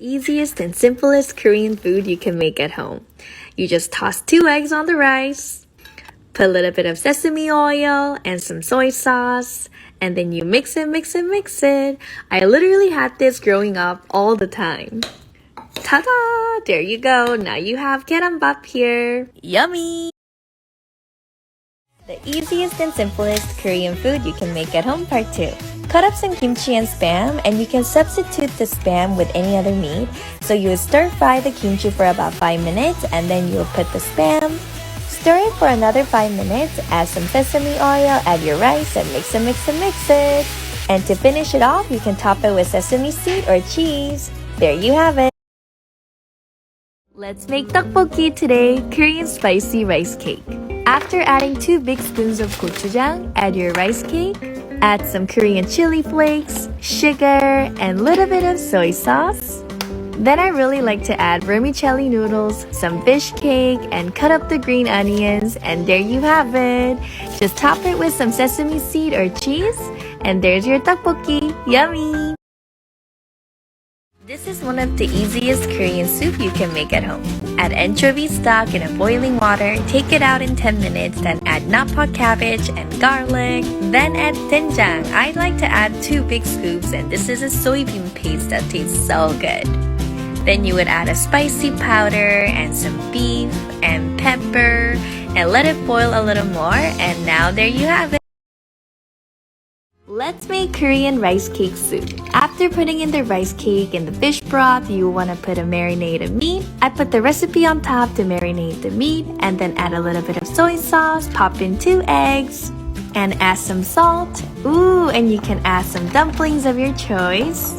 easiest and simplest Korean food you can make at home. You just toss 2 eggs on the rice, put a little bit of sesame oil and some soy sauce, and then you mix it. I literally had this growing up all the time. Ta-da! There you go. Now you have keranbap here. Yummy! The easiest and simplest Korean food you can make at home, part 2. Cut up some kimchi and spam, and you can substitute the spam with any other meat. So you would stir fry the kimchi for about 5 minutes, and then you would put the spam. Stir it for another 5 minutes, add some sesame oil, add your rice, and mix it. And to finish it off, you can top it with sesame seed or cheese. There you have it. Let's make ddukbokki today, Korean spicy rice cake. After adding 2 big spoons of gochujang, add your rice cake. Add some Korean chili flakes, sugar, and a little bit of soy sauce. Then I really like to add vermicelli noodles, some fish cake, and cut up the green onions, and there you have it. Just top it with some sesame seed or cheese, and there's your ddukbokki. Yummy! This is one of the easiest Korean soup you can make at home. Add anchovy stock in a boiling water, take it out in 10 minutes, then add nappa cabbage and garlic. Then add doenjang. I like to add 2 big scoops, and this is a soybean paste that tastes so good. Then you would add a spicy powder and some beef and pepper and let it boil a little more, and now there you have it. Let's make Korean rice cake soup. After putting in the rice cake and the fish broth, you want to put a marinade of meat. I put the recipe on top to marinate the meat, and then add a little bit of soy sauce, pop in 2 eggs, and add some salt. Ooh, and you can add some dumplings of your choice.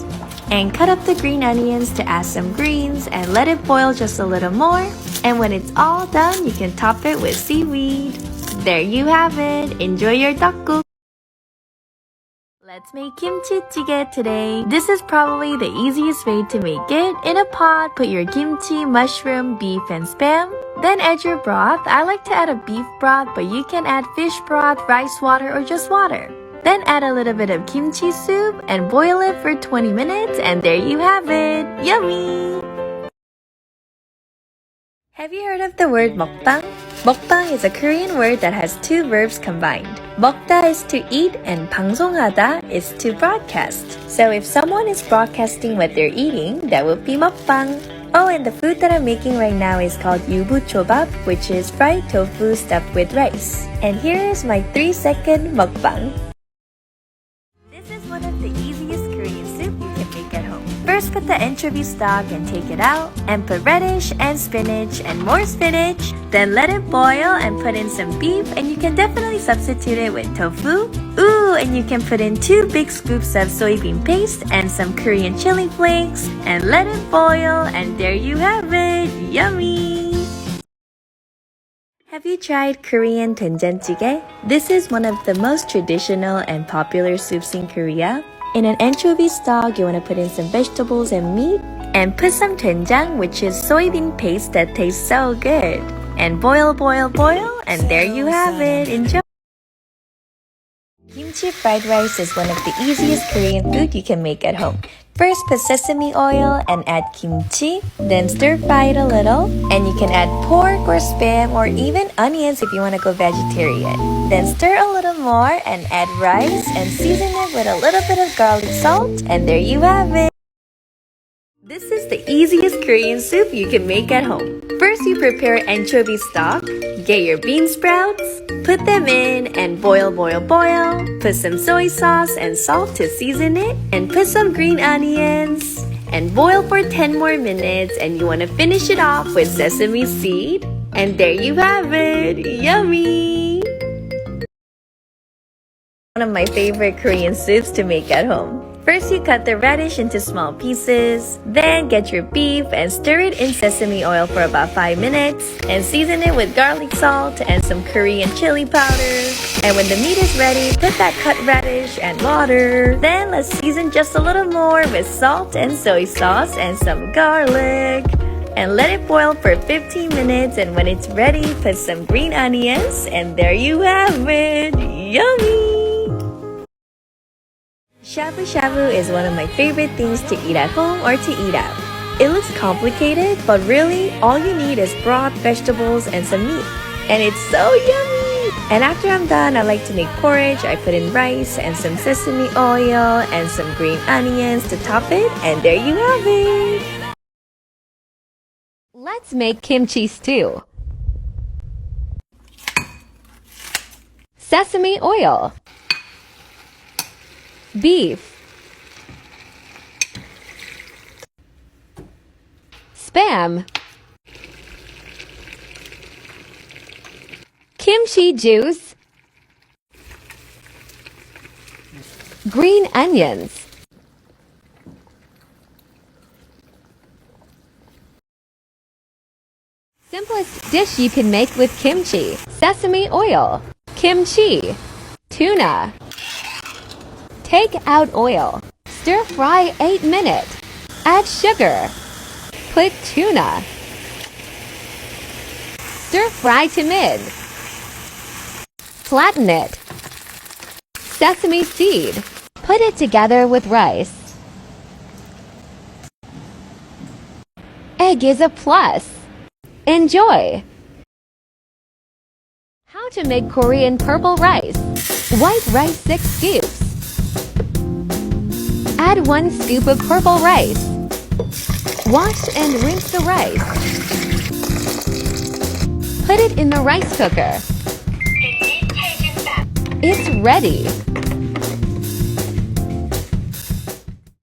And cut up the green onions to add some greens and let it boil just a little more. And when it's all done, you can top it with seaweed. There you have it. Enjoy your ddukbokki. Let's make Kimchi Jigae today. This is probably the easiest way to make it. In a pot, put your kimchi, mushroom, beef, and spam. Then add your broth. I like to add a beef broth, but you can add fish broth, rice water, or just water. Then add a little bit of kimchi soup and boil it for 20 minutes, and there you have it. Yummy! Have you heard of the word mukbang? Mukbang is a Korean word that has 2 verbs combined. 먹다 is to eat and 방송하다 is to broadcast. So if someone is broadcasting what they're eating, that would be mukbang. Oh, and the food that I'm making right now is called yubuchobap, which is fried tofu stuffed with rice. And here is my 3-second mukbang. This is one of the easiest Korean soup you can make at home. First, put the anchovy stock and take it out, and put radish and spinach and more spinach. Then let it boil and put in some beef, and you can definitely substitute it with tofu. Ooh, and you can put in 2 big scoops of soybean paste and some Korean chili flakes, and let it boil, and there you have it. Yummy! Have you tried Korean doenjang jigae? This is one of the most traditional and popular soups in Korea. In an anchovy stock, you want to put in some vegetables and meat, and put some doenjang, which is soybean paste that tastes so good. And boil, and there you have it. Enjoy! Kimchi fried rice is one of the easiest Korean food you can make at home. First, put sesame oil and add kimchi, then stir fry it a little, and you can add pork or spam or even onions if you want to go vegetarian. Then stir a little more and add rice and season it with a little bit of garlic salt, and there you have it. This is the easiest Korean soup you can make at home. First, you prepare anchovy stock, get your bean sprouts, put them in and boil. Put some soy sauce and salt to season it, and put some green onions, and boil for 10 more minutes, and you want to finish it off with sesame seed, and there you have it. Yummy! One of my favorite Korean soups to make at home. First, you cut the radish into small pieces. Then get your beef and stir it in sesame oil for about 5 minutes. And season it with garlic salt and some Korean chili powder. And when the meat is ready, put that cut radish and water. Then let's season just a little more with salt and soy sauce and some garlic. And let it boil for 15 minutes. And when it's ready, put some green onions. And there you have it. Yummy! Shabu Shabu is one of my favorite things to eat at home or to eat out. It looks complicated, but really, all you need is broth, vegetables, and some meat. And it's so yummy! And after I'm done, I like to make porridge. I put in rice and some sesame oil and some green onions to top it, and there you have it! Let's make kimchi stew. Sesame oil, beef, Spam, kimchi juice, green onions, simplest dish you can make with kimchi, sesame oil, kimchi, tuna. Take out oil, stir fry 8 minutes, add sugar. Put tuna. Stir fry to mid. Flatten it. Sesame seed. Put it together with rice. Egg is a plus. Enjoy! How to make Korean purple rice. White rice 6 scoops. Add 1 scoop of purple rice. Wash and rinse the rice. Put it in the rice cooker. It's ready.